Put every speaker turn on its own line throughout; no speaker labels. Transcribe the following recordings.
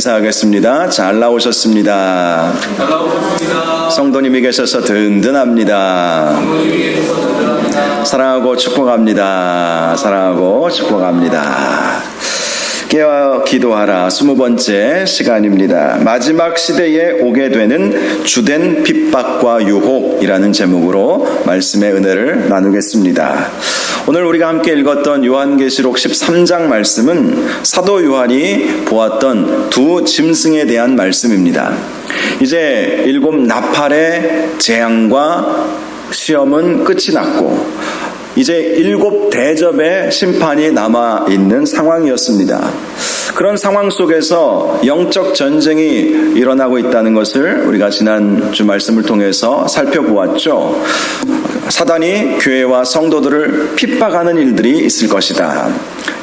인사하겠습니다. 잘 나오셨습니다.
잘 나오셨습니다.
성도님이 계셔서 든든합니다. 사랑하고 축복합니다. 사랑하고 축복합니다. 깨어 기도하라 20번째 시간입니다. 마지막 시대에 오게 되는 주된 핍박과 유혹이라는 제목으로 말씀의 은혜를 나누겠습니다. 오늘 우리가 함께 읽었던 요한계시록 13장 말씀은 사도 요한이 보았던 두 짐승에 대한 말씀입니다. 이제 7 나팔의 재앙과 시험은 끝이 났고 이제 7 대접의 심판이 남아있는 상황이었습니다. 그런 상황 속에서 영적 전쟁이 일어나고 있다는 것을 우리가 지난주 말씀을 통해서 살펴보았죠. 사단이 교회와 성도들을 핍박하는 일들이 있을 것이다.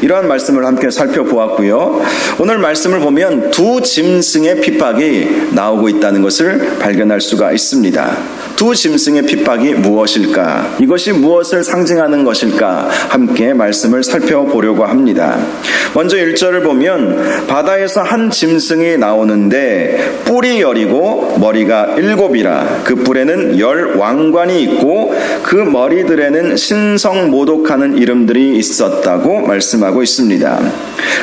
이러한 말씀을 함께 살펴보았고요. 오늘 말씀을 보면 두 짐승의 핍박이 나오고 있다는 것을 발견할 수가 있습니다. 두 짐승의 핍박이 무엇일까? 이것이 무엇을 상징하는 것일까? 함께 말씀을 살펴보려고 합니다. 먼저 1절을 보면 바다에서 한 짐승이 나오는데 뿔이 10이고 머리가 7이라 그 뿔에는 10 왕관이 있고 그 머리들에는 신성모독하는 이름들이 있었다고 말씀하고 있습니다.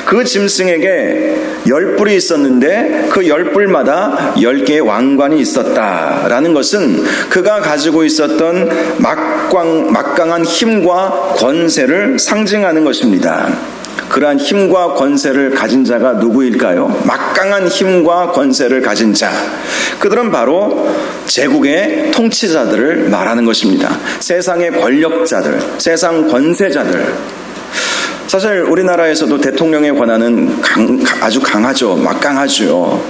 그 짐승에게 10뿔이 있었는데 그 10뿔마다 10개의 왕관이 있었다라는 것은 그가 가지고 있었던 막강한 힘과 권세를 상징하는 것입니다. 그러한 힘과 권세를 가진 자가 누구일까요? 막강한 힘과 권세를 가진 자, 그들은 바로 제국의 통치자들을 말하는 것입니다. 세상의 권력자들, 세상 권세자들. 사실 우리나라에서도 대통령의 권한은 아주 강하죠. 막강하죠.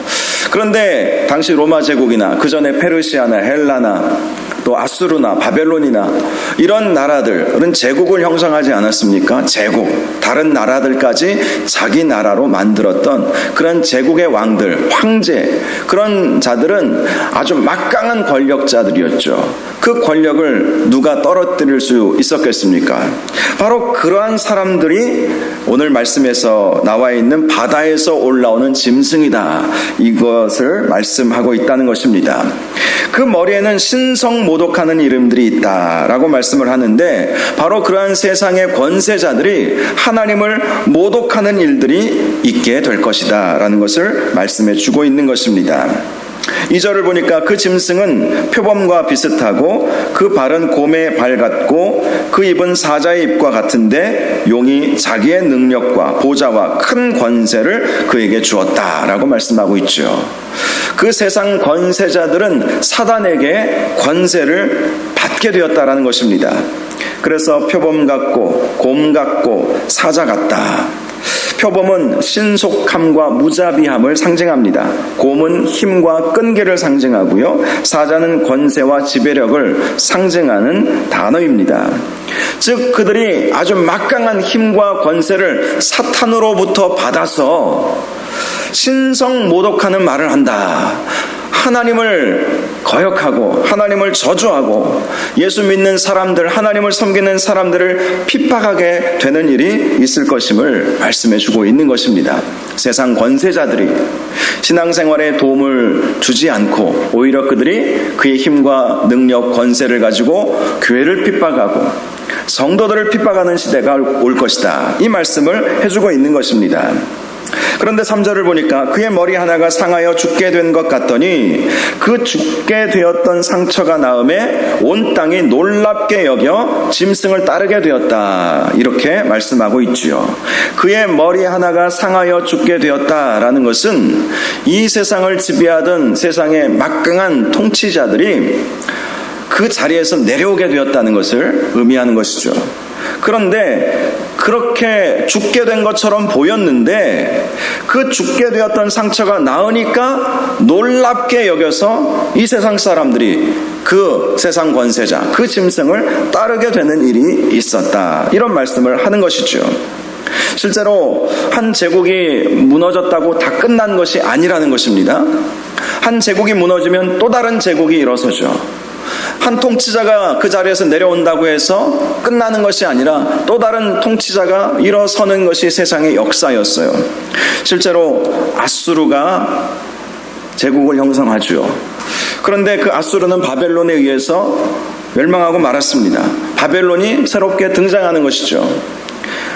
그런데 당시 로마 제국이나 그 전에 페르시아나 헬라나 또 아수르나 바벨론이나 이런 나라들은 제국을 형성하지 않았습니까? 제국, 다른 나라들까지 자기 나라로 만들었던 그런 제국의 왕들, 황제, 그런 자들은 아주 막강한 권력자들이었죠. 그 권력을 누가 떨어뜨릴 수 있었겠습니까? 바로 그러한 사람들이 오늘 말씀에서 나와 있는 바다에서 올라오는 짐승이다. 이것을 말씀하고 있다는 것입니다. 그 머리에는 신성모독하는 이름들이 있다라고 말씀을 하는데 바로 그러한 세상의 권세자들이 하나님을 모독하는 일들이 있게 될 것이다 라는 것을 말씀해 주고 있는 것입니다. 2절을 보니까 그 짐승은 표범과 비슷하고 그 발은 곰의 발 같고 그 입은 사자의 입과 같은데 용이 자기의 능력과 보좌와 큰 권세를 그에게 주었다라고 말씀하고 있죠. 그 세상 권세자들은 사단에게 권세를 받게 되었다라는 것입니다. 그래서 표범 같고 곰 같고 사자 같다. 표범은 신속함과 무자비함을 상징합니다. 곰은 힘과 끈기를 상징하고요. 사자는 권세와 지배력을 상징하는 단어입니다. 즉 그들이 아주 막강한 힘과 권세를 사탄으로부터 받아서 신성모독하는 말을 한다. 하나님을 거역하고 하나님을 저주하고 예수 믿는 사람들, 하나님을 섬기는 사람들을 핍박하게 되는 일이 있을 것임을 말씀해 주고 있는 것입니다. 세상 권세자들이 신앙생활에 도움을 주지 않고 오히려 그들이 그의 힘과 능력, 권세를 가지고 교회를 핍박하고 성도들을 핍박하는 시대가 올 것이다. 이 말씀을 해주고 있는 것입니다. 그런데 3절을 보니까 그의 머리 하나가 상하여 죽게 된 것 같더니 그 죽게 되었던 상처가 나음에 온 땅이 놀랍게 여겨 짐승을 따르게 되었다. 이렇게 말씀하고 있지요. 그의 머리 하나가 상하여 죽게 되었다라는 것은 이 세상을 지배하던 세상의 막강한 통치자들이 그 자리에서 내려오게 되었다는 것을 의미하는 것이죠. 그런데 그렇게 죽게 된 것처럼 보였는데 그 죽게 되었던 상처가 나으니까 놀랍게 여겨서 이 세상 사람들이 그 세상 권세자, 그 짐승을 따르게 되는 일이 있었다. 이런 말씀을 하는 것이죠. 실제로 한 제국이 무너졌다고 다 끝난 것이 아니라는 것입니다. 한 제국이 무너지면 또 다른 제국이 일어서죠. 한 통치자가 그 자리에서 내려온다고 해서 끝나는 것이 아니라 또 다른 통치자가 일어서는 것이 세상의 역사였어요. 실제로 아수르가 제국을 형성하죠. 그런데 그 아수르는 바벨론에 의해서 멸망하고 말았습니다. 바벨론이 새롭게 등장하는 것이죠.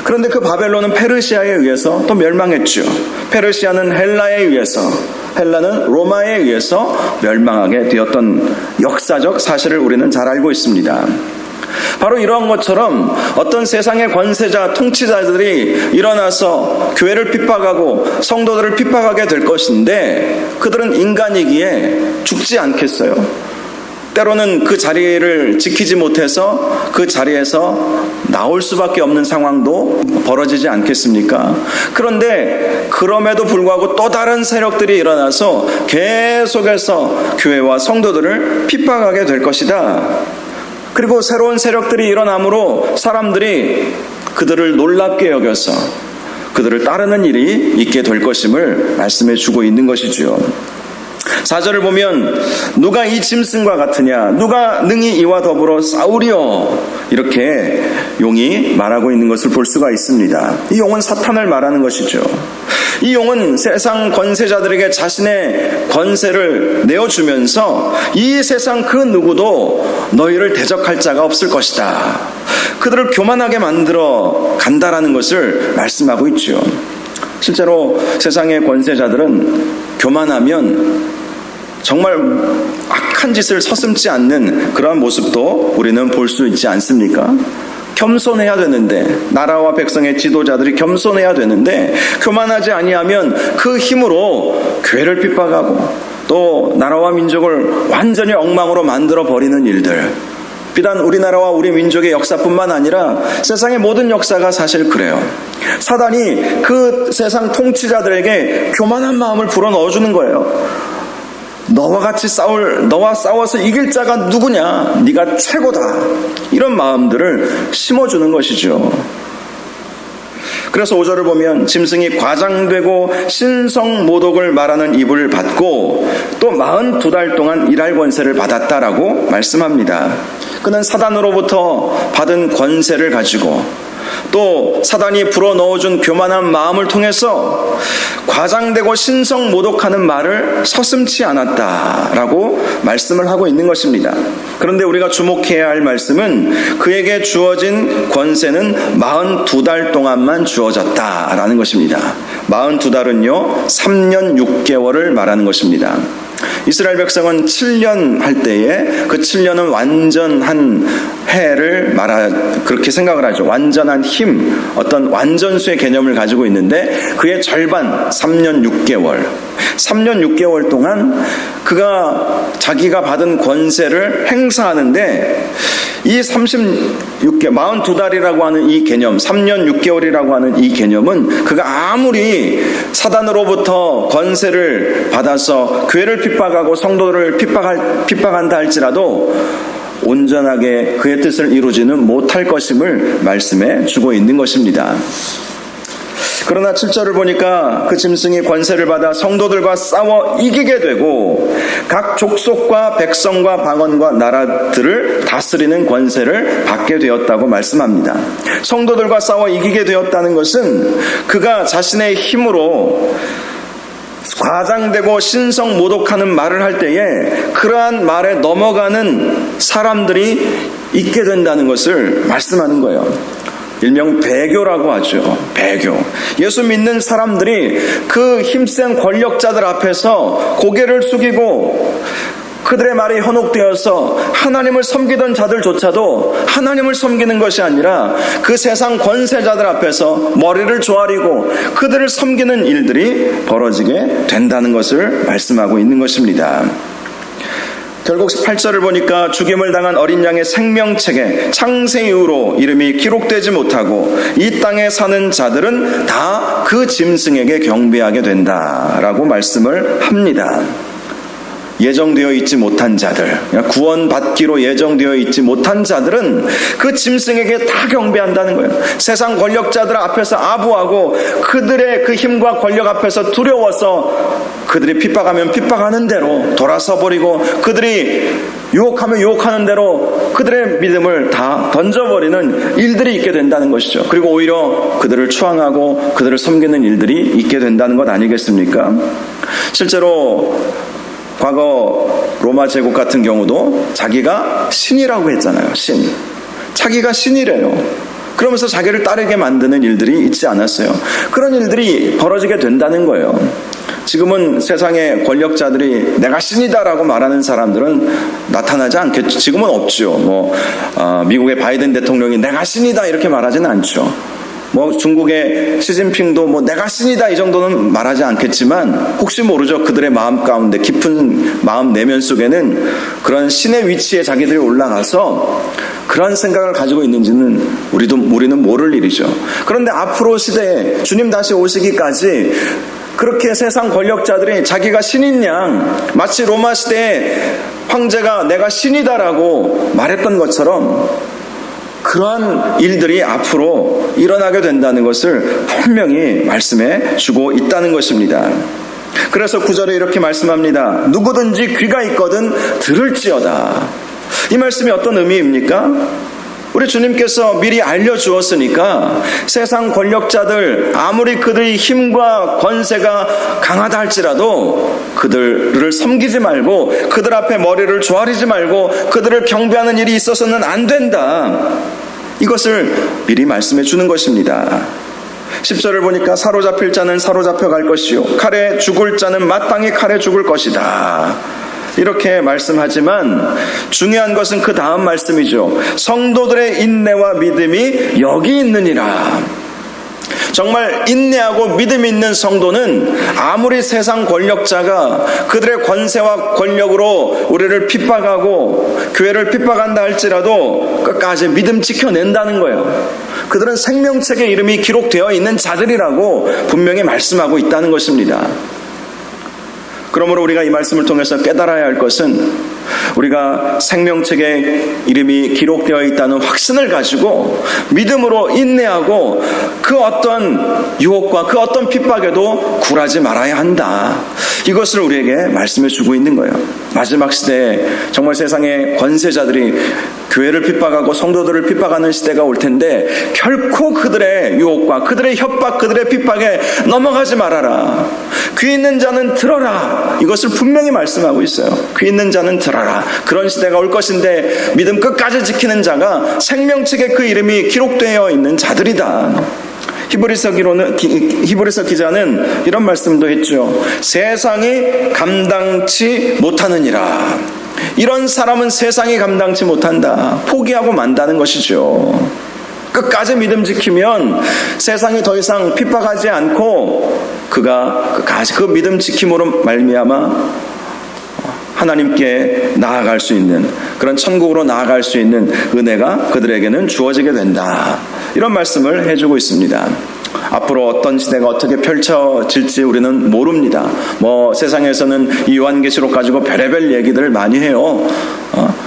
그런데 그 바벨론은 페르시아에 의해서 또 멸망했죠. 페르시아는 헬라에 의해서, 헬라는 로마에 의해서 멸망하게 되었던 역사적 사실을 우리는 잘 알고 있습니다. 바로 이러한 것처럼 어떤 세상의 권세자, 통치자들이 일어나서 교회를 핍박하고 성도들을 핍박하게 될 것인데 그들은 인간이기에 죽지 않겠어요? 때로는 그 자리를 지키지 못해서 그 자리에서 나올 수밖에 없는 상황도 벌어지지 않겠습니까? 그런데 그럼에도 불구하고 또 다른 세력들이 일어나서 계속해서 교회와 성도들을 핍박하게 될 것이다. 그리고 새로운 세력들이 일어나므로 사람들이 그들을 놀랍게 여겨서 그들을 따르는 일이 있게 될 것임을 말씀해 주고 있는 것이지요. 4절을 보면 누가 이 짐승과 같으냐, 누가 능히 이와 더불어 싸우리요, 이렇게 용이 말하고 있는 것을 볼 수가 있습니다. 이 용은 사탄을 말하는 것이죠. 이 용은 세상 권세자들에게 자신의 권세를 내어주면서 이 세상 그 누구도 너희를 대적할 자가 없을 것이다, 그들을 교만하게 만들어 간다라는 것을 말씀하고 있죠. 실제로 세상의 권세자들은 교만하면 정말 악한 짓을 서슴지 않는 그러한 모습도 우리는 볼 수 있지 않습니까? 겸손해야 되는데, 나라와 백성의 지도자들이 겸손해야 되는데 교만하지 아니하면 그 힘으로 교회를 핍박하고 또 나라와 민족을 완전히 엉망으로 만들어 버리는 일들, 비단 우리나라와 우리 민족의 역사뿐만 아니라 세상의 모든 역사가 사실 그래요. 사단이 그 세상 통치자들에게 교만한 마음을 불어넣어주는 거예요. 너와 싸워서 이길 자가 누구냐? 네가 최고다. 이런 마음들을 심어주는 것이죠. 그래서 5절을 보면 짐승이 과장되고 신성모독을 말하는 입을 받고 또 42달 동안 일할 권세를 받았다라고 말씀합니다. 그는 사단으로부터 받은 권세를 가지고 또 사단이 불어넣어준 교만한 마음을 통해서 과장되고 신성모독하는 말을 서슴지 않았다라고 말씀을 하고 있는 것입니다. 그런데 우리가 주목해야 할 말씀은 그에게 주어진 권세는 42달 동안만 주어졌다라는 것입니다. 42달은요 3년 6개월을 말하는 것입니다. 이스라엘 백성은 7년 할 때에 그 7년은 완전한 해를 그렇게 생각을 하죠. 완전한 힘, 어떤 완전수의 개념을 가지고 있는데 그의 절반 3년 6개월 동안 그가 자기가 받은 권세를 행사하는데 이 42달이라고 하는 이 개념, 3년 6개월이라고 하는 이 개념은 그가 아무리 사단으로부터 권세를 받아서 교회를 핍박하고 성도들을 핍박한다 할지라도 온전하게 그의 뜻을 이루지는 못할 것임을 말씀해 주고 있는 것입니다. 그러나 7절을 보니까 그 짐승이 권세를 받아 성도들과 싸워 이기게 되고 각 족속과 백성과 방언과 나라들을 다스리는 권세를 받게 되었다고 말씀합니다. 성도들과 싸워 이기게 되었다는 것은 그가 자신의 힘으로 과장되고 신성모독하는 말을 할 때에 그러한 말에 넘어가는 사람들이 있게 된다는 것을 말씀하는 거예요. 일명 배교라고 하죠. 배교. 예수 믿는 사람들이 그 힘센 권력자들 앞에서 고개를 숙이고 그들의 말이 현혹되어서 하나님을 섬기던 자들조차도 하나님을 섬기는 것이 아니라 그 세상 권세자들 앞에서 머리를 조아리고 그들을 섬기는 일들이 벌어지게 된다는 것을 말씀하고 있는 것입니다. 결국 8절을 보니까 죽임을 당한 어린 양의 생명책에 창세 이후로 이름이 기록되지 못하고 이 땅에 사는 자들은 다 그 짐승에게 경배하게 된다라고 말씀을 합니다. 예정되어 있지 못한 자들, 구원받기로 예정되어 있지 못한 자들은 그 짐승에게 다 경배한다는 거예요. 세상 권력자들 앞에서 아부하고 그들의 그 힘과 권력 앞에서 두려워서 그들이 핍박하면 핍박하는 대로 돌아서 버리고, 그들이 유혹하면 유혹하는 대로 그들의 믿음을 다 던져버리는 일들이 있게 된다는 것이죠. 그리고 오히려 그들을 추앙하고 그들을 섬기는 일들이 있게 된다는 것 아니겠습니까? 실제로 과거 로마 제국 같은 경우도 자기가 신이라고 했잖아요. 신. 자기가 신이래요. 그러면서 자기를 따르게 만드는 일들이 있지 않았어요. 그런 일들이 벌어지게 된다는 거예요. 지금은 세상의 권력자들이 내가 신이다라고 말하는 사람들은 나타나지 않겠죠. 지금은 없죠. 미국의 바이든 대통령이 내가 신이다 이렇게 말하지는 않죠. 중국의 시진핑도 내가 신이다 이 정도는 말하지 않겠지만, 혹시 모르죠. 그들의 마음 가운데 깊은 마음 내면 속에는 그런 신의 위치에 자기들이 올라가서 그런 생각을 가지고 있는지는 우리는 모를 일이죠. 그런데 앞으로 시대에 주님 다시 오시기까지 그렇게 세상 권력자들이 자기가 신인 양, 마치 로마 시대에 황제가 내가 신이다라고 말했던 것처럼 그러한 일들이 앞으로 일어나게 된다는 것을 분명히 말씀해 주고 있다는 것입니다. 그래서 9절에 이렇게 말씀합니다. 누구든지 귀가 있거든 들을지어다. 이 말씀이 어떤 의미입니까? 우리 주님께서 미리 알려주었으니까 세상 권력자들, 아무리 그들의 힘과 권세가 강하다 할지라도 그들을 섬기지 말고, 그들 앞에 머리를 조아리지 말고 그들을 경배하는 일이 있어서는 안 된다. 이것을 미리 말씀해 주는 것입니다. 10절을 보니까 사로잡힐 자는 사로잡혀 갈 것이요 칼에 죽을 자는 마땅히 칼에 죽을 것이다. 이렇게 말씀하지만 중요한 것은 그 다음 말씀이죠. 성도들의 인내와 믿음이 여기 있느니라. 정말 인내하고 믿음 있는 성도는 아무리 세상 권력자가 그들의 권세와 권력으로 우리를 핍박하고 교회를 핍박한다 할지라도 끝까지 믿음 지켜낸다는 거예요. 그들은 생명책의 이름이 기록되어 있는 자들이라고 분명히 말씀하고 있다는 것입니다. 그러므로 우리가 이 말씀을 통해서 깨달아야 할 것은, 우리가 생명책에 이름이 기록되어 있다는 확신을 가지고 믿음으로 인내하고 그 어떤 유혹과 그 어떤 핍박에도 굴하지 말아야 한다. 이것을 우리에게 말씀해 주고 있는 거예요. 마지막 시대에 정말 세상의 권세자들이 교회를 핍박하고 성도들을 핍박하는 시대가 올 텐데, 결코 그들의 유혹과 그들의 협박, 그들의 핍박에 넘어가지 말아라. 귀 있는 자는 들어라. 이것을 분명히 말씀하고 있어요. 귀 있는 자는 들어라. 그런 시대가 올 것인데 믿음 끝까지 지키는 자가 생명책에 그 이름이 기록되어 있는 자들이다. 히브리서 기자는 이런 말씀도 했죠. 세상이 감당치 못하느니라. 이런 사람은 세상이 감당치 못한다. 포기하고 만다는 것이죠. 끝까지 믿음 지키면 세상이 더 이상 핍박하지 않고 그가 끝까지 그 믿음 지킴으로 말미암아 하나님께 나아갈 수 있는, 그런 천국으로 나아갈 수 있는 은혜가 그들에게는 주어지게 된다. 이런 말씀을 해주고 있습니다. 앞으로 어떤 시대가 어떻게 펼쳐질지 우리는 모릅니다. 세상에서는 이 요한계시록 가지고 별의별 얘기들을 많이 해요.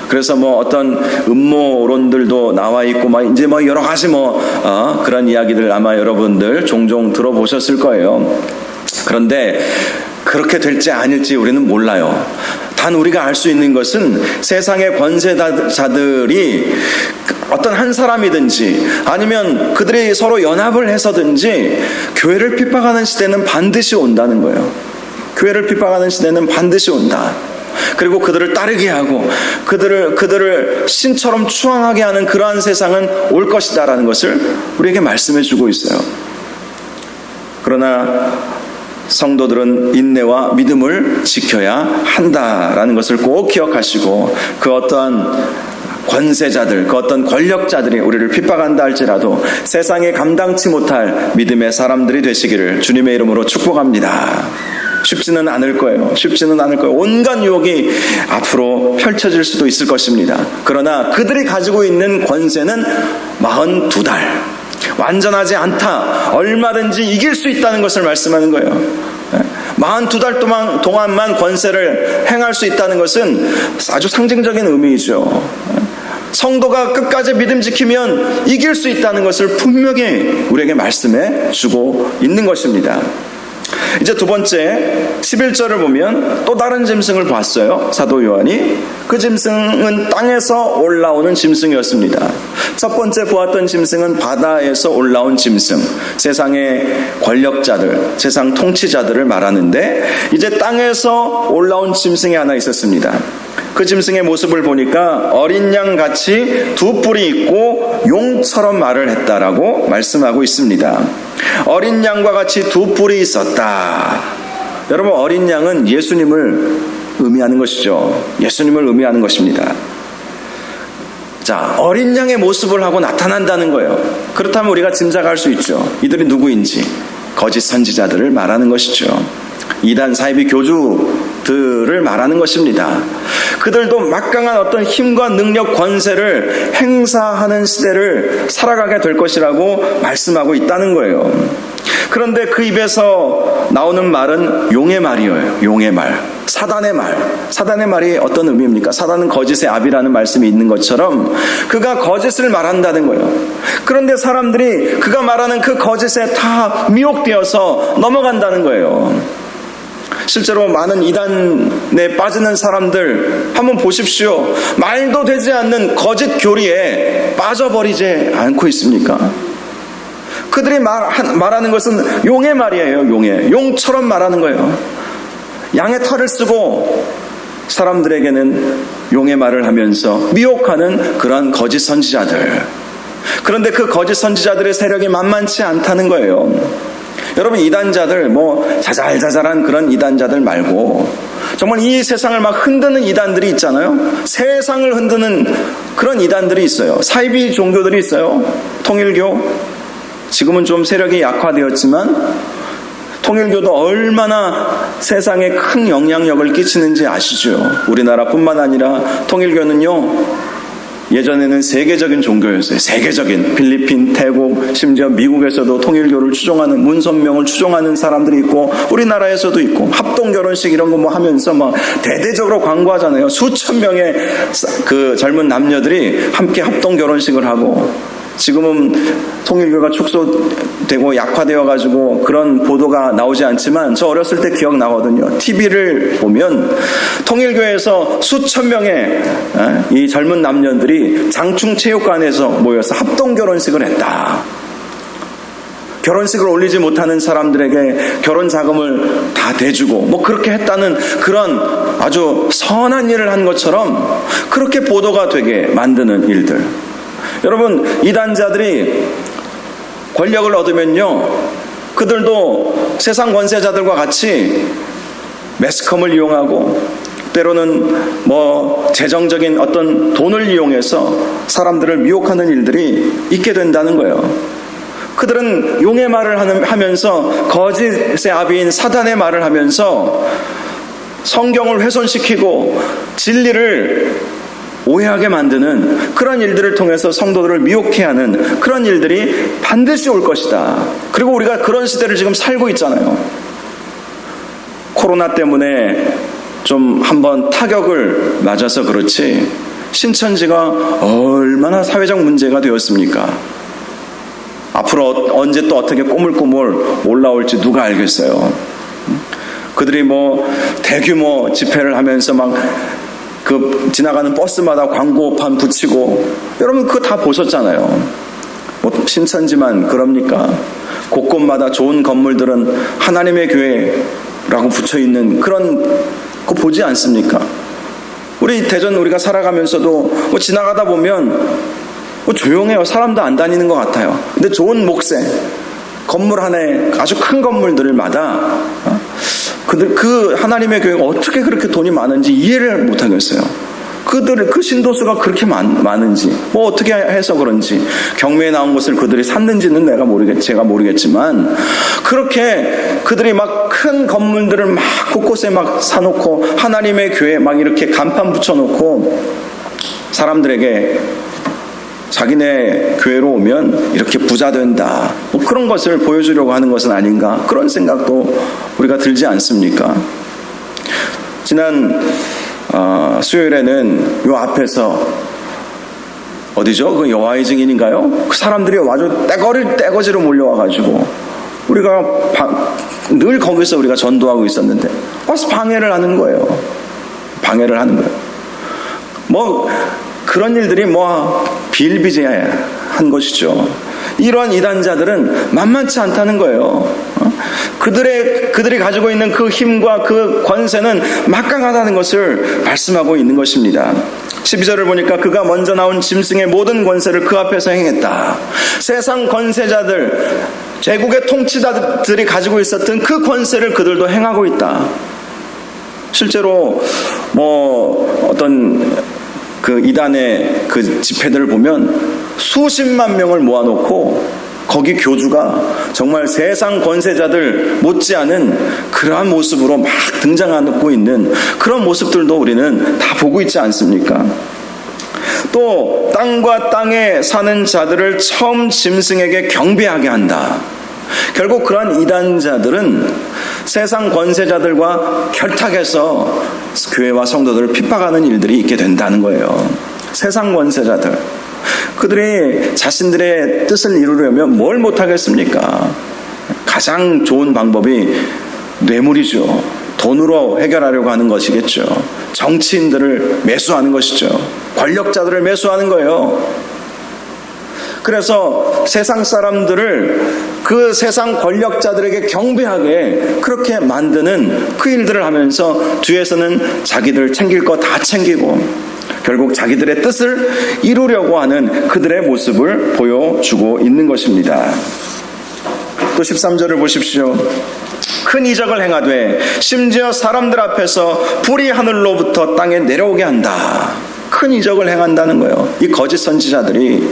그래서 어떤 음모론들도 나와 있고 이제 여러 가지 그런 이야기들 아마 여러분들 종종 들어보셨을 거예요. 그런데 그렇게 될지 아닐지 우리는 몰라요. 단 우리가 알 수 있는 것은 세상의 권세자들이 어떤 한 사람이든지 아니면 그들이 서로 연합을 해서든지 교회를 핍박하는 시대는 반드시 온다는 거예요. 교회를 핍박하는 시대는 반드시 온다. 그리고 그들을 따르게 하고 그들을 신처럼 추앙하게 하는 그러한 세상은 올 것이다라는 것을 우리에게 말씀해 주고 있어요. 그러나 성도들은 인내와 믿음을 지켜야 한다라는 것을 꼭 기억하시고, 그 어떠한 권세자들, 그 어떤 권력자들이 우리를 핍박한다 할지라도 세상에 감당치 못할 믿음의 사람들이 되시기를 주님의 이름으로 축복합니다. 쉽지는 않을 거예요. 쉽지는 않을 거예요. 온갖 유혹이 앞으로 펼쳐질 수도 있을 것입니다. 그러나 그들이 가지고 있는 권세는 42달. 완전하지 않다. 얼마든지 이길 수 있다는 것을 말씀하는 거예요. 42달 동안만 권세를 행할 수 있다는 것은 아주 상징적인 의미이죠. 성도가 끝까지 믿음 지키면 이길 수 있다는 것을 분명히 우리에게 말씀해 주고 있는 것입니다. 이제 두 번째 11절을 보면 또 다른 짐승을 봤어요. 사도 요한이. 그 짐승은 땅에서 올라오는 짐승이었습니다. 첫 번째 보았던 짐승은 바다에서 올라온 짐승, 세상의 권력자들, 세상 통치자들을 말하는데, 이제 땅에서 올라온 짐승이 하나 있었습니다. 그 짐승의 모습을 보니까 어린 양 같이 두 뿔이 있고 용처럼 말을 했다라고 말씀하고 있습니다. 어린 양과 같이 두 뿔이 있었다. 여러분, 어린 양은 예수님을 의미하는 것이죠. 예수님을 의미하는 것입니다. 자, 어린 양의 모습을 하고 나타난다는 거예요. 그렇다면 우리가 짐작할 수 있죠. 이들이 누구인지. 거짓 선지자들을 말하는 것이죠. 이단 사이비 교주들을 말하는 것입니다. 그들도 막강한 어떤 힘과 능력, 권세를 행사하는 시대를 살아가게 될 것이라고 말씀하고 있다는 거예요. 그런데 그 입에서 나오는 말은 용의 말이에요. 용의 말, 사단의 말. 사단의 말이 어떤 의미입니까? 사단은 거짓의 아비라는 말씀이 있는 것처럼 그가 거짓을 말한다는 거예요. 그런데 사람들이 그가 말하는 그 거짓에 다 미혹되어서 넘어간다는 거예요. 실제로 많은 이단에 빠지는 사람들 한번 보십시오. 말도 되지 않는 거짓 교리에 빠져버리지 않고 있습니까? 그들이 말하는 것은 용의 말이에요. 용처럼 말하는 거예요. 양의 털을 쓰고 사람들에게는 용의 말을 하면서 미혹하는 그런 거짓 선지자들. 그런데 그 거짓 선지자들의 세력이 만만치 않다는 거예요. 여러분, 이단자들, 자잘자잘한 그런 이단자들 말고 정말 이 세상을 막 흔드는 이단들이 있잖아요. 세상을 흔드는 그런 이단들이 있어요. 사이비 종교들이 있어요. 통일교, 지금은 좀 세력이 약화되었지만 통일교도 얼마나 세상에 큰 영향력을 끼치는지 아시죠? 우리나라뿐만 아니라 통일교는요, 예전에는 세계적인 종교였어요. 세계적인. 필리핀, 태국, 심지어 미국에서도 통일교를 추종하는, 문선명을 추종하는 사람들이 있고, 우리나라에서도 있고, 합동결혼식 이런 거 하면서 대대적으로 광고하잖아요. 수천 명의 그 젊은 남녀들이 함께 합동결혼식을 하고, 지금은 통일교가 축소되고 약화되어가지고 그런 보도가 나오지 않지만 저 어렸을 때 기억나거든요. TV를 보면 통일교에서 수천 명의 이 젊은 남녀들이 장충체육관에서 모여서 합동결혼식을 했다. 결혼식을 올리지 못하는 사람들에게 결혼 자금을 다 대주고 그렇게 했다는 그런 아주 선한 일을 한 것처럼 그렇게 보도가 되게 만드는 일들. 여러분, 이단자들이 권력을 얻으면요, 그들도 세상 권세자들과 같이 매스컴을 이용하고 때로는 재정적인 어떤 돈을 이용해서 사람들을 미혹하는 일들이 있게 된다는 거예요. 그들은 용의 말을 하면서 거짓의 아비인 사단의 말을 하면서 성경을 훼손시키고 진리를 오해하게 만드는 그런 일들을 통해서 성도들을 미혹해 하는 그런 일들이 반드시 올 것이다. 그리고 우리가 그런 시대를 지금 살고 있잖아요. 코로나 때문에 좀 한번 타격을 맞아서 그렇지 신천지가 얼마나 사회적 문제가 되었습니까? 앞으로 언제 또 어떻게 꼬물꼬물 올라올지 누가 알겠어요. 그들이 대규모 집회를 하면서 지나가는 버스마다 광고판 붙이고, 여러분 그거 다 보셨잖아요. 신천지만 그럽니까? 곳곳마다 좋은 건물들은 하나님의 교회라고 붙여있는 그거 보지 않습니까? 우리 대전 우리가 살아가면서도 지나가다 보면 조용해요. 사람도 안 다니는 것 같아요. 근데 좋은 목세 건물 하나에 아주 큰 건물들마다 그 하나님의 교회가 어떻게 그렇게 돈이 많은지 이해를 못하겠어요. 그 신도수가 그렇게 많은지, 어떻게 해서 그런지, 경매에 나온 것을 그들이 샀는지는 제가 모르겠지만, 그렇게 그들이 큰 건물들을 곳곳에 사놓고, 하나님의 교회 이렇게 간판 붙여놓고, 사람들에게 자기네 교회로 오면 이렇게 부자 된다. 뭐 그런 것을 보여주려고 하는 것은 아닌가. 그런 생각도 우리가 들지 않습니까? 지난 수요일에는 요 앞에서 어디죠? 그 여호와의 증인인가요? 그 사람들이 아주 떼거지로 몰려와가지고 우리가 늘 거기서 우리가 전도하고 있었는데 와서 방해를 하는 거예요. 방해를 하는 거예요. 뭐 그런 일들이 뭐 비일비재한 것이죠. 이러한 이단자들은 만만치 않다는 거예요. 그들이 가지고 있는 그 힘과 그 권세는 막강하다는 것을 말씀하고 있는 것입니다. 12절을 보니까 그가 먼저 나온 짐승의 모든 권세를 그 앞에서 행했다. 세상 권세자들, 제국의 통치자들이 가지고 있었던 그 권세를 그들도 행하고 있다. 실제로 뭐 어떤 그 이단의 그 집회들을 보면 수십만 명을 모아놓고 거기 교주가 정말 세상 권세자들 못지않은 그러한 모습으로 막 등장하고 있는 그런 모습들도 우리는 다 보고 있지 않습니까? 또 땅과 땅에 사는 자들을 처음 짐승에게 경배하게 한다. 결국 그러한 이단자들은 세상 권세자들과 결탁해서 교회와 성도들을 핍박하는 일들이 있게 된다는 거예요. 세상 권세자들, 그들이 자신들의 뜻을 이루려면 뭘 못하겠습니까? 가장 좋은 방법이 뇌물이죠. 돈으로 해결하려고 하는 것이겠죠. 정치인들을 매수하는 것이죠. 권력자들을 매수하는 거예요. 그래서 세상 사람들을 그 세상 권력자들에게 경배하게 그렇게 만드는 그 일들을 하면서 뒤에서는 자기들 챙길 거 다 챙기고 결국 자기들의 뜻을 이루려고 하는 그들의 모습을 보여주고 있는 것입니다. 또 13절을 보십시오. 큰 이적을 행하되 심지어 사람들 앞에서 불이 하늘로부터 땅에 내려오게 한다. 큰 이적을 행한다는 거예요. 이 거짓 선지자들이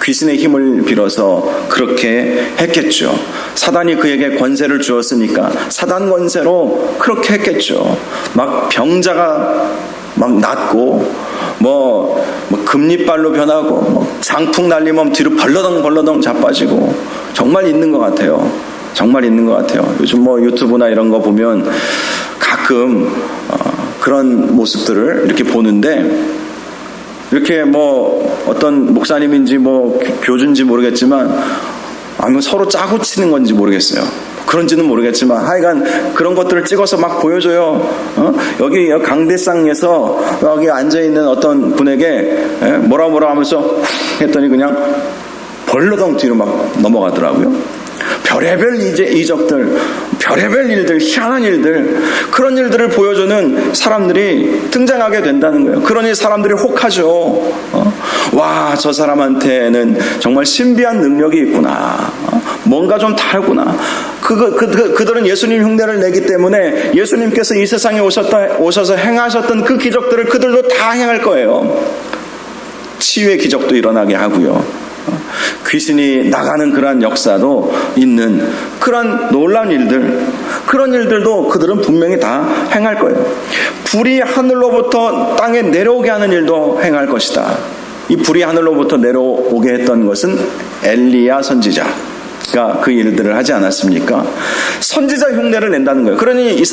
귀신의 힘을 빌어서 그렇게 했겠죠. 사단이 그에게 권세를 주었으니까 사단 권세로 그렇게 했겠죠. 막 병자가 막 낫고 뭐 금리발로 변하고 뭐 장풍 날리면 뒤로 벌러덩 자빠지고 정말 있는 것 같아요. 정말 있는 것 같아요. 요즘 뭐 유튜브나 이런 거 보면 가끔 그런 모습들을 이렇게 보는데 이렇게 뭐 어떤 목사님인지 뭐 교주인지 모르겠지만 아니면 서로 짜고 치는 건지 모르겠어요. 그런지는 모르겠지만 하여간 그런 것들을 찍어서 막 보여줘요. 여기 강대상에서 여기 앉아있는 어떤 분에게 뭐라 하면서 했더니 그냥 벌러덩 뒤로 막 넘어가더라고요. 별의별 이적들, 별의별 일들, 희한한 일들, 그런 일들을 보여주는 사람들이 등장하게 된다는 거예요. 그러니 사람들이 혹하죠. 와, 저 사람한테는 정말 신비한 능력이 있구나. 뭔가 좀 다르구나. 그들은 예수님 흉내를 내기 때문에 예수님께서 이 세상에 오셔서 행하셨던 그 기적들을 그들도 다 행할 거예요. 치유의 기적도 일어나게 하고요. 귀신이 나가는 그러한 역사도 있는 그런 놀라운 일들, 그런 일들도 그들은 분명히 다 행할 거예요. 불이 하늘로부터 땅에 내려오게 하는 일도 행할 것이다. 이 불이 하늘로부터 내려오게 했던 것은 엘리야 선지자가 그 일들을 하지 않았습니까? 선지자 흉내를 낸다는 거예요. 그러니 이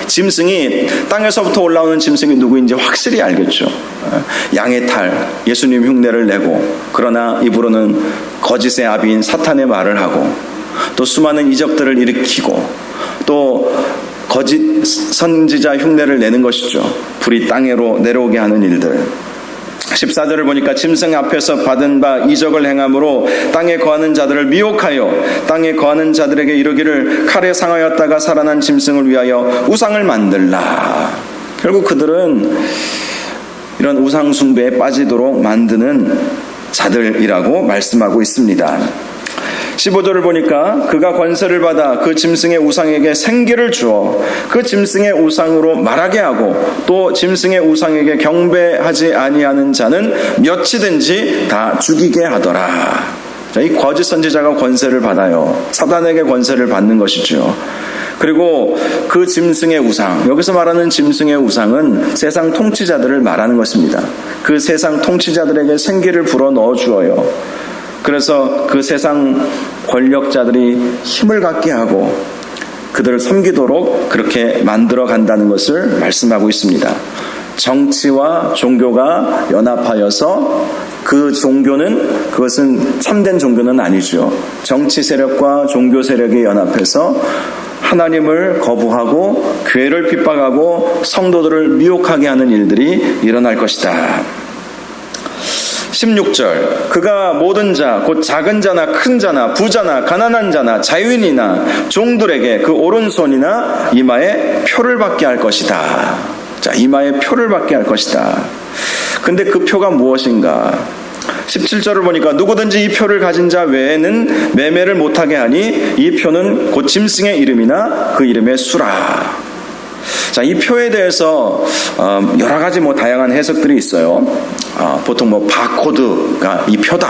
짐승이 땅에서부터 올라오는 짐승이 누구인지 확실히 알겠죠. 양의 탈, 예수님 흉내를 내고, 그러나 입으로는 거짓의 아비인 사탄의 말을 하고, 또 수많은 이적들을 일으키고, 또 거짓 선지자 흉내를 내는 것이죠. 불이 땅으로 내려오게 하는 일들. 14절을 보니까 짐승 앞에서 받은 바 이적을 행함으로 땅에 거하는 자들을 미혹하여 땅에 거하는 자들에게 이르기를 칼에 상하였다가 살아난 짐승을 위하여 우상을 만들라. 결국 그들은 이런 우상 숭배에 빠지도록 만드는 자들이라고 말씀하고 있습니다. 15절을 보니까 그가 권세를 받아 그 짐승의 우상에게 생기를 주어 그 짐승의 우상으로 말하게 하고 또 짐승의 우상에게 경배하지 아니하는 자는 몇이든지 다 죽이게 하더라. 자, 이 거짓 선지자가 권세를 받아요. 사단에게 권세를 받는 것이죠. 그리고 그 짐승의 우상, 여기서 말하는 짐승의 우상은 세상 통치자들을 말하는 것입니다. 그 세상 통치자들에게 생기를 불어넣어 주어요. 그래서 그 세상 권력자들이 힘을 갖게 하고 그들을 섬기도록 그렇게 만들어 간다는 것을 말씀하고 있습니다. 정치와 종교가 연합하여서 그 종교는, 그것은 참된 종교는 아니죠. 정치 세력과 종교 세력이 연합해서 하나님을 거부하고 교회를 핍박하고 성도들을 미혹하게 하는 일들이 일어날 것이다. 16절, 그가 모든 자, 곧 작은 자나 큰 자나 부자나 가난한 자나 자유인이나 종들에게 그 오른손이나 이마에 표를 받게 할 것이다. 자, 이마에 표를 받게 할 것이다. 근데 그 표가 무엇인가? 17절을 보니까 누구든지 이 표를 가진 자 외에는 매매를 못하게 하니 이 표는 곧 짐승의 이름이나 그 이름의 수라. 자, 이 표에 대해서 여러 가지 다양한 해석들이 있어요. 보통 바코드가 이 표다.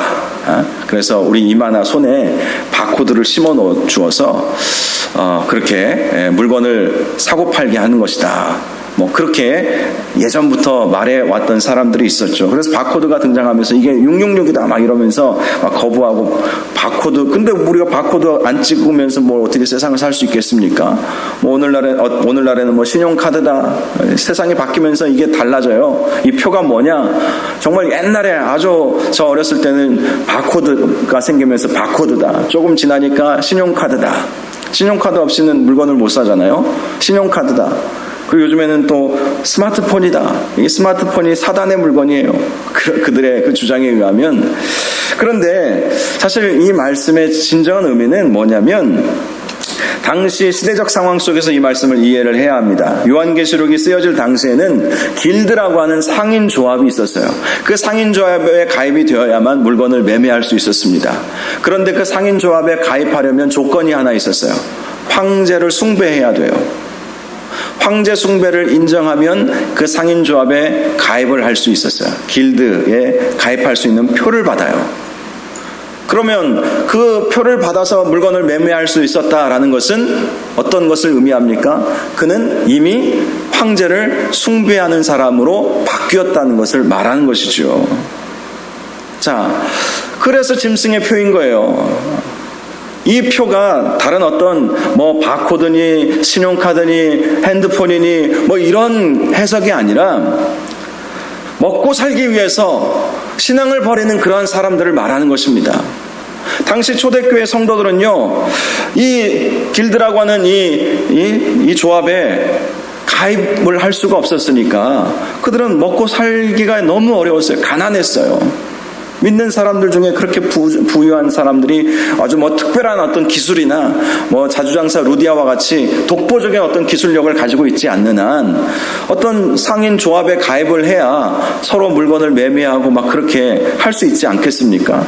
그래서 우리 이마나 손에 바코드를 심어 놓아 주어서 그렇게 물건을 사고 팔게 하는 것이다. 그렇게 예전부터 말해왔던 사람들이 있었죠. 그래서 바코드가 등장하면서 이게 666이다 막 이러면서 막 거부하고, 바코드, 근데 우리가 바코드 안 찍으면서 어떻게 세상을 살 수 있겠습니까? 오늘날에는 신용카드다. 세상이 바뀌면서 이게 달라져요. 이 표가 뭐냐? 정말 옛날에 아주 저 어렸을 때는 바코드가 생기면서 바코드다. 조금 지나니까 신용카드다. 신용카드 없이는 물건을 못 사잖아요. 신용카드다. 그리고 요즘에는 또 스마트폰이다. 이 스마트폰이 사단의 물건이에요. 그들의 그 주장에 의하면. 그런데 사실 이 말씀의 진정한 의미는 뭐냐면, 당시 시대적 상황 속에서 이 말씀을 이해를 해야 합니다. 요한계시록이 쓰여질 당시에는 길드라고 하는 상인 조합이 있었어요. 그 상인 조합에 가입이 되어야만 물건을 매매할 수 있었습니다. 그런데 그 상인 조합에 가입하려면 조건이 하나 있었어요. 황제를 숭배해야 돼요. 황제 숭배를 인정하면 그 상인조합에 가입을 할 수 있었어요. 길드에 가입할 수 있는 표를 받아요. 그러면 그 표를 받아서 물건을 매매할 수 있었다라는 것은 어떤 것을 의미합니까? 그는 이미 황제를 숭배하는 사람으로 바뀌었다는 것을 말하는 것이죠. 자, 그래서 짐승의 표인 거예요. 이 표가 다른 어떤 바코드니 신용카드니 핸드폰이니 이런 해석이 아니라 먹고 살기 위해서 신앙을 버리는 그러한 사람들을 말하는 것입니다. 당시 초대교회 성도들은요, 이 길드라고 하는 이 조합에 가입을 할 수가 없었으니까 그들은 먹고 살기가 너무 어려웠어요. 가난했어요. 믿는 사람들 중에 그렇게 부유한 사람들이 아주 특별한 어떤 기술이나 자주장사 루디아와 같이 독보적인 어떤 기술력을 가지고 있지 않는 한 어떤 상인 조합에 가입을 해야 서로 물건을 매매하고 그렇게 할 수 있지 않겠습니까?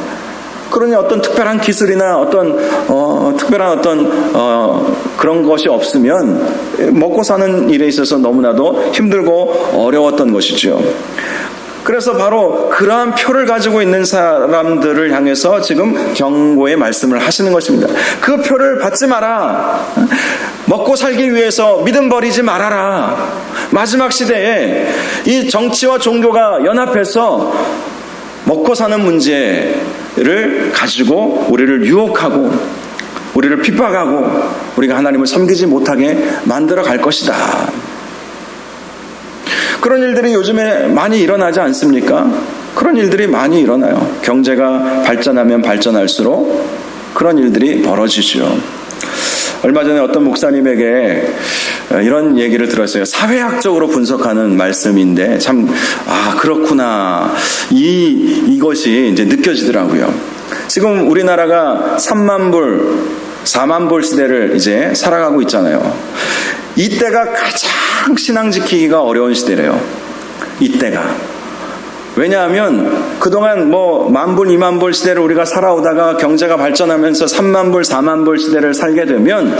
그러니 어떤 특별한 기술이나 어떤 특별한 어떤 그런 것이 없으면 먹고 사는 일에 있어서 너무나도 힘들고 어려웠던 것이죠. 그래서 바로 그러한 표를 가지고 있는 사람들을 향해서 지금 경고의 말씀을 하시는 것입니다. 그 표를 받지 마라. 먹고 살기 위해서 믿음 버리지 말아라. 마지막 시대에 이 정치와 종교가 연합해서 먹고 사는 문제를 가지고 우리를 유혹하고 우리를 핍박하고 우리가 하나님을 섬기지 못하게 만들어 갈 것이다. 그런 일들이 요즘에 많이 일어나지 않습니까? 그런 일들이 많이 일어나요. 경제가 발전하면 발전할수록 그런 일들이 벌어지죠. 얼마 전에 어떤 목사님에게 이런 얘기를 들었어요. 사회학적으로 분석하는 말씀인데 그렇구나. 이것이 이제 느껴지더라고요. 지금 우리나라가 3만 불, 4만 불 시대를 이제 살아가고 있잖아요. 이때가 가장 신앙 지키기가 어려운 시대래요. 이때가. 왜냐하면 그동안 뭐 10,000불, 20,000불 시대를 우리가 살아오다가 경제가 발전하면서 30,000불, 40,000불 시대를 살게 되면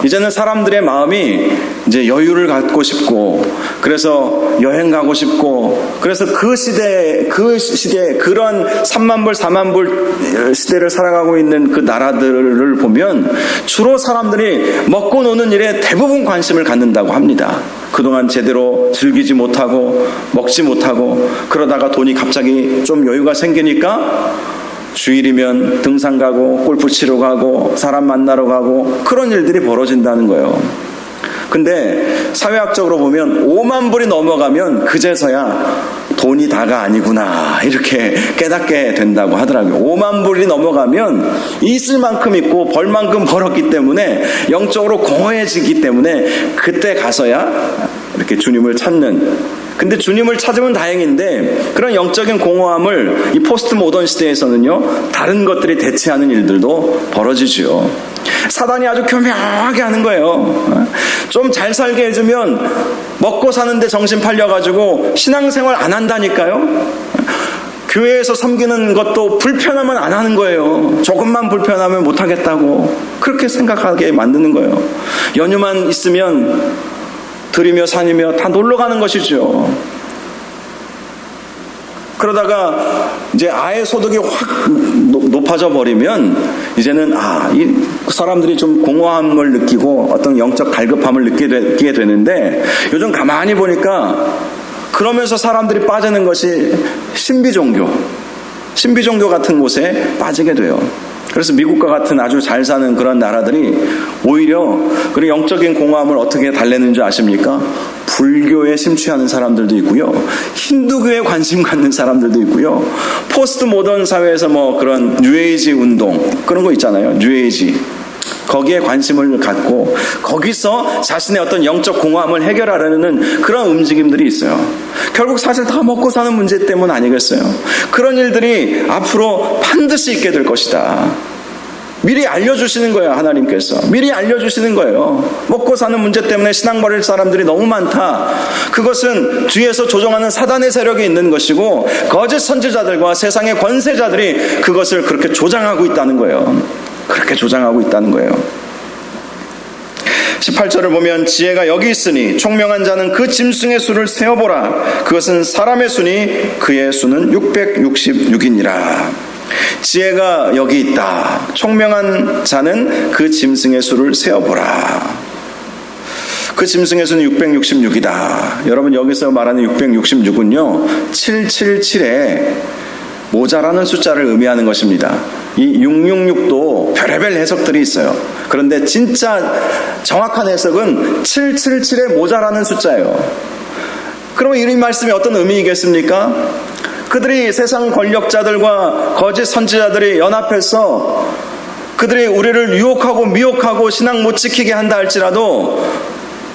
이제는 사람들의 마음이 이제 여유를 갖고 싶고, 그래서 여행 가고 싶고, 그래서 그 시대에 그런 30,000불, 40,000불 시대를 살아가고 있는 그 나라들을 보면 주로 사람들이 먹고 노는 일에 대부분 관심을 갖는다고 합니다. 그동안 제대로 즐기지 못하고 먹지 못하고 그러다가 돈이 갑자기 좀 여유가 생기니까 주일이면 등산 가고 골프 치러 가고 사람 만나러 가고 그런 일들이 벌어진다는 거예요. 근데 사회학적으로 보면 50,000불이 넘어가면 그제서야 돈이 다가 아니구나 이렇게 깨닫게 된다고 하더라고요. 50,000불이 넘어가면 있을 만큼 있고 벌 만큼 벌었기 때문에 영적으로 공허해지기 때문에 그때 가서야 이렇게 주님을 찾는. 근데 주님을 찾으면 다행인데 그런 영적인 공허함을 이 포스트 모던 시대에서는요, 다른 것들이 대체하는 일들도 벌어지죠. 사단이 아주 교묘하게 하는 거예요. 좀 잘 살게 해주면 먹고 사는데 정신 팔려가지고 신앙생활 안 한다니까요. 교회에서 섬기는 것도 불편하면 안 하는 거예요. 조금만 불편하면 못 하겠다고 그렇게 생각하게 만드는 거예요. 연휴만 있으면 들이며 산이며 다 놀러 가는 것이죠. 그러다가 이제 아예 소득이 확 높아져 버리면 이제는 이 사람들이 좀 공허함을 느끼고 어떤 영적 갈급함을 느끼게 되는데, 요즘 가만히 보니까 그러면서 사람들이 빠지는 것이 신비종교 같은 곳에 빠지게 돼요. 그래서 미국과 같은 아주 잘 사는 그런 나라들이 오히려 그런 영적인 공허함을 어떻게 달래는 줄 아십니까? 불교에 심취하는 사람들도 있고요, 힌두교에 관심 갖는 사람들도 있고요, 포스트 모던 사회에서 뭐 그런 뉴에이지 운동 그런 거 있잖아요. 뉴에이지 거기에 관심을 갖고 거기서 자신의 어떤 영적 공허함을 해결하려는 그런 움직임들이 있어요. 결국 사실 다 먹고 사는 문제 때문 아니겠어요? 그런 일들이 앞으로 반드시 있게 될 것이다. 미리 알려주시는 거예요. 하나님께서 미리 알려주시는 거예요. 먹고 사는 문제 때문에 신앙 버릴 사람들이 너무 많다. 그것은 뒤에서 조종하는 사단의 세력이 있는 것이고, 거짓 선지자들과 세상의 권세자들이 그것을 그렇게 조장하고 있다는 거예요. 그렇게 조장하고 있다는 거예요. 18절을 보면 지혜가 여기 있으니 총명한 자는 그 짐승의 수를 세어보라. 그것은 사람의 수니 그의 수는 666이니라. 지혜가 여기 있다. 총명한 자는 그 짐승의 수를 세어보라. 그 짐승의 수는 666이다. 여러분, 여기서 말하는 666은요 777에 모자라는 숫자를 의미하는 것입니다. 이 666도 별의별 해석들이 있어요. 그런데 진짜 정확한 해석은 777에 모자라는 숫자예요. 그러면 이 말씀이 어떤 의미이겠습니까? 그들이 세상 권력자들과 거짓 선지자들이 연합해서 그들이 우리를 유혹하고 미혹하고 신앙 못 지키게 한다 할지라도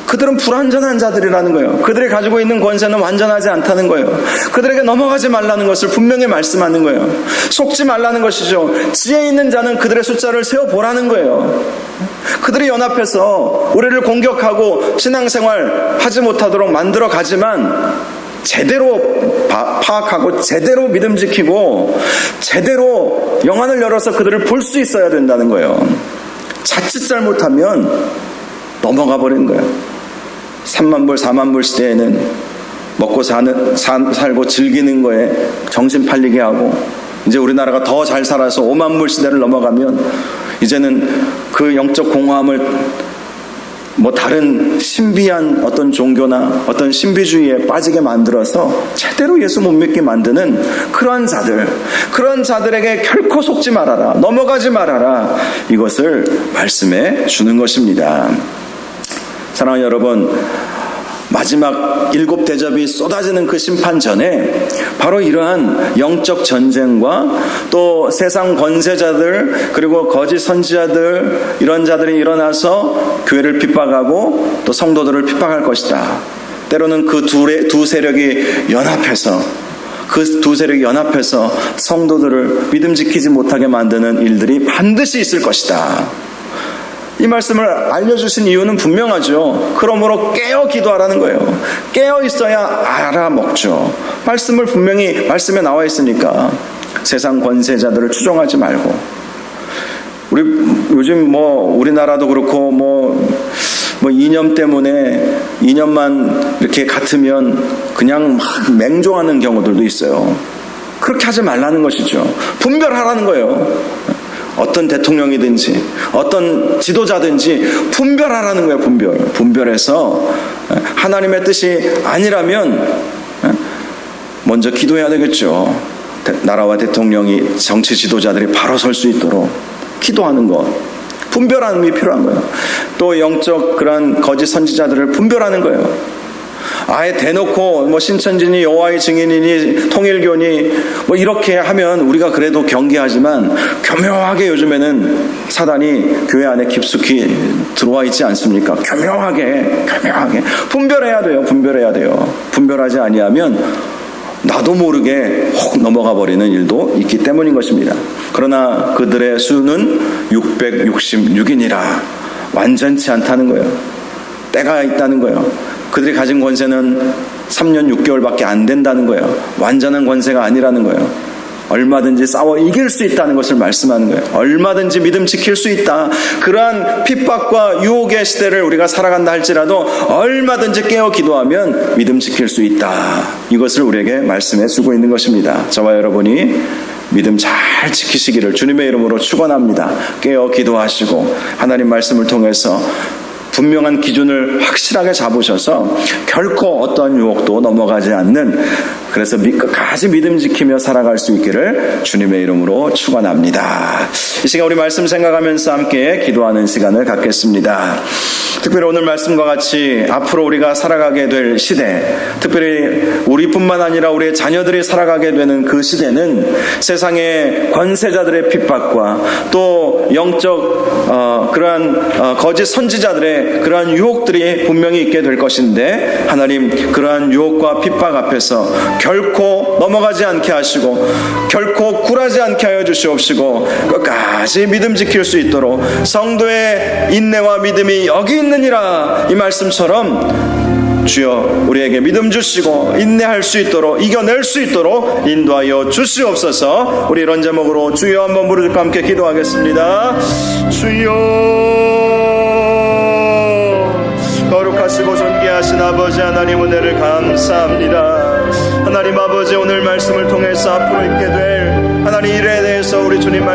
그들은 불완전한 자들이라는 거예요. 그들이 가지고 있는 권세는 완전하지 않다는 거예요. 그들에게 넘어가지 말라는 것을 분명히 말씀하는 거예요. 속지 말라는 것이죠. 지혜 있는 자는 그들의 숫자를 세어보라는 거예요. 그들이 연합해서 우리를 공격하고 신앙생활 하지 못하도록 만들어 가지만 제대로 파악하고 제대로 믿음 지키고 제대로 영안을 열어서 그들을 볼 수 있어야 된다는 거예요. 자칫 잘못하면 넘어가 버리는 거예요. 30,000불, 40,000불 시대에는 먹고 살고 즐기는 거에 정신 팔리게 하고, 이제 우리나라가 더 잘 살아서 50,000불 시대를 넘어가면 이제는 그 영적 공허함을 뭐 다른 신비한 어떤 종교나 어떤 신비주의에 빠지게 만들어서 제대로 예수 못 믿게 만드는 그런 자들에게 결코 속지 말아라, 넘어가지 말아라, 이것을 말씀해 주는 것입니다. 사랑하는 여러분, 마지막 7 대접이 쏟아지는 그 심판 전에 바로 이러한 영적 전쟁과 또 세상 권세자들 그리고 거짓 선지자들, 이런 자들이 일어나서 교회를 핍박하고 또 성도들을 핍박할 것이다. 때로는 그 두 세력이 연합해서 성도들을 믿음 지키지 못하게 만드는 일들이 반드시 있을 것이다. 이 말씀을 알려주신 이유는 분명하죠. 그러므로 깨어 기도하라는 거예요. 깨어 있어야 알아먹죠. 말씀을 분명히 말씀에 나와 있으니까 세상 권세자들을 추종하지 말고, 우리 요즘 우리나라도 그렇고 이념 때문에 이념만 이렇게 같으면 그냥 막 맹종하는 경우들도 있어요. 그렇게 하지 말라는 것이죠. 분별하라는 거예요. 어떤 대통령이든지 어떤 지도자든지 분별하라는 거예요. 분별해서 하나님의 뜻이 아니라면 먼저 기도해야 되겠죠. 나라와 대통령이, 정치 지도자들이 바로 설 수 있도록 기도하는 것, 분별함이 필요한 거예요. 또 영적 그런 거짓 선지자들을 분별하는 거예요. 아예 대놓고 신천지니 여호와의 증인이니 통일교니 이렇게 하면 우리가 그래도 경계하지만, 교묘하게 요즘에는 사단이 교회 안에 깊숙이 들어와 있지 않습니까? 교묘하게 분별해야 돼요. 분별하지 아니하면 나도 모르게 혹 넘어가 버리는 일도 있기 때문인 것입니다. 그러나 그들의 수는 666이니라. 완전치 않다는 거예요. 때가 있다는 거예요. 그들이 가진 권세는 3년 6개월밖에 안 된다는 거예요. 완전한 권세가 아니라는 거예요. 얼마든지 싸워 이길 수 있다는 것을 말씀하는 거예요. 얼마든지 믿음 지킬 수 있다. 그러한 핍박과 유혹의 시대를 우리가 살아간다 할지라도 얼마든지 깨어 기도하면 믿음 지킬 수 있다. 이것을 우리에게 말씀해 주고 있는 것입니다. 저와 여러분이 믿음 잘 지키시기를 주님의 이름으로 축원합니다. 깨어 기도하시고 하나님 말씀을 통해서 분명한 기준을 확실하게 잡으셔서 결코 어떤 유혹도 넘어가지 않는, 그래서 끝까지 믿음 지키며 살아갈 수 있기를 주님의 이름으로 축원합니다. 이 시간 우리 말씀 생각하면서 함께 기도하는 시간을 갖겠습니다. 특별히 오늘 말씀과 같이 앞으로 우리가 살아가게 될 시대, 특별히 우리뿐만 아니라 우리의 자녀들이 살아가게 되는 그 시대는 세상의 권세자들의 핍박과 또 영적 그러한 거짓 선지자들의 그러한 유혹들이 분명히 있게 될 것인데, 하나님 그러한 유혹과 핍박 앞에서 결코 넘어가지 않게 하시고 결코 굴하지 않게 하여 주시옵시고 끝까지 믿음 지킬 수 있도록 성도의 인내와 믿음이 여기 있느니라, 이 말씀처럼 주여 우리에게 믿음 주시고 인내할 수 있도록, 이겨낼 수 있도록 인도하여 주시옵소서. 우리 이런 제목으로 주여 한번 부르짖고 함께 기도하겠습니다. 주여, 거룩하시고 존귀하신 아버지 하나님, 은혜를 감사합니다. 하나님 아버지, 오늘 말씀을 통해서 앞으로 있게 될 하나님 일에 대해서 우리 주님